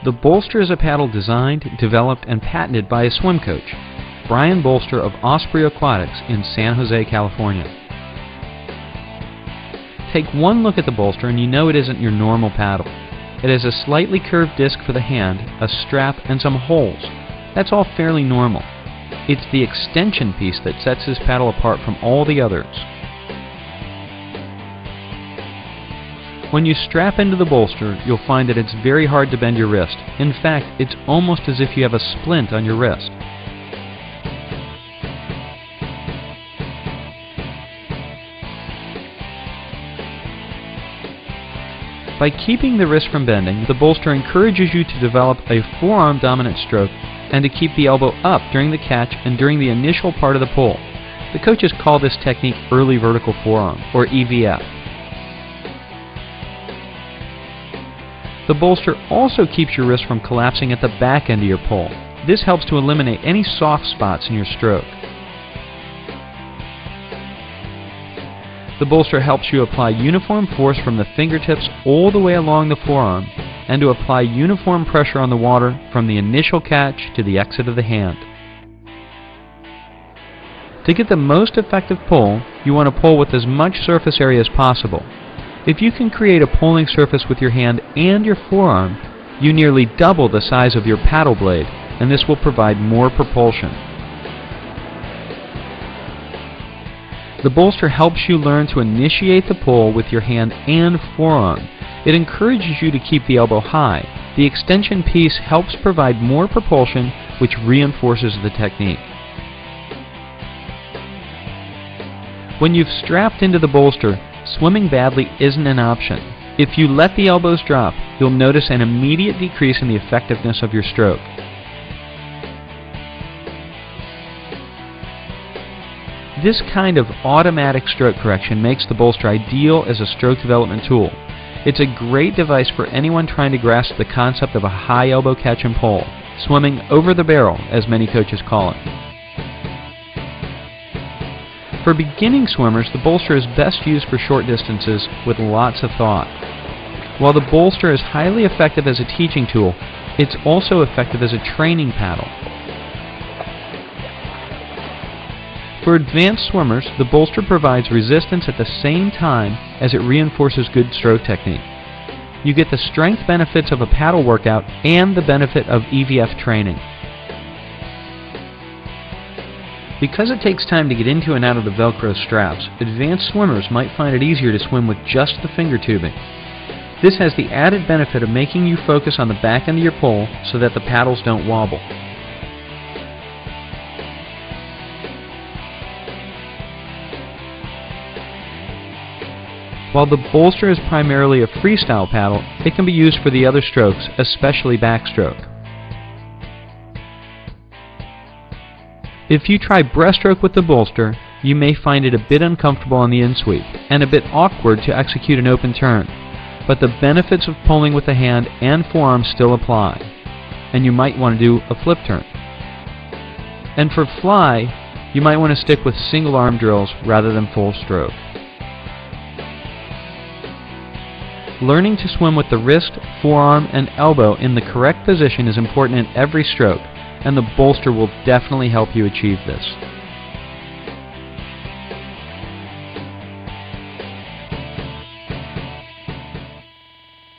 The Bolster is a paddle designed, developed, and patented by a swim coach, Brian Bolster of Osprey Aquatics in San Jose, California. Take one look at the Bolster and you know it isn't your normal paddle. It has a slightly curved disc for the hand, a strap, and some holes. That's all fairly normal. It's the extension piece that sets this paddle apart from all the others. When you strap into the Bolster, you'll find that it's very hard to bend your wrist. In fact, it's almost as if you have a splint on your wrist. By keeping the wrist from bending, the Bolster encourages you to develop a forearm dominant stroke and to keep the elbow up during the catch and during the initial part of the pull. The coaches call this technique early vertical forearm, or EVF. The Bolster also keeps your wrist from collapsing at the back end of your pull. This helps to eliminate any soft spots in your stroke. The Bolster helps you apply uniform force from the fingertips all the way along the forearm and to apply uniform pressure on the water from the initial catch to the exit of the hand. To get the most effective pull, you want to pull with as much surface area as possible. If you can create a pulling surface with your hand and your forearm, you nearly double the size of your paddle blade, and this will provide more propulsion. The Bolster helps you learn to initiate the pull with your hand and forearm. It encourages you to keep the elbow high. The extension piece helps provide more propulsion, which reinforces the technique. When you've strapped into the Bolster, swimming badly isn't an option. If you let the elbows drop, you'll notice an immediate decrease in the effectiveness of your stroke. This kind of automatic stroke correction makes the Bolster ideal as a stroke development tool. It's a great device for anyone trying to grasp the concept of a high elbow catch and pull, swimming over the barrel, as many coaches call it. For beginning swimmers, the Bolster is best used for short distances with lots of thought. While the Bolster is highly effective as a teaching tool, it's also effective as a training paddle. For advanced swimmers, the Bolster provides resistance at the same time as it reinforces good stroke technique. You get the strength benefits of a paddle workout and the benefit of EVF training. Because it takes time to get into and out of the Velcro straps, advanced swimmers might find it easier to swim with just the finger tubing. This has the added benefit of making you focus on the back end of your pull so that the paddles don't wobble. While the Bolster is primarily a freestyle paddle, it can be used for the other strokes, especially backstroke. If you try breaststroke with the Bolster, you may find it a bit uncomfortable on the in-sweep and a bit awkward to execute an open turn, but the benefits of pulling with the hand and forearm still apply, and you might want to do a flip turn. And for fly, you might want to stick with single arm drills rather than full stroke. Learning to swim with the wrist, forearm, and elbow in the correct position is important in every stroke, and the Bolster will definitely help you achieve this.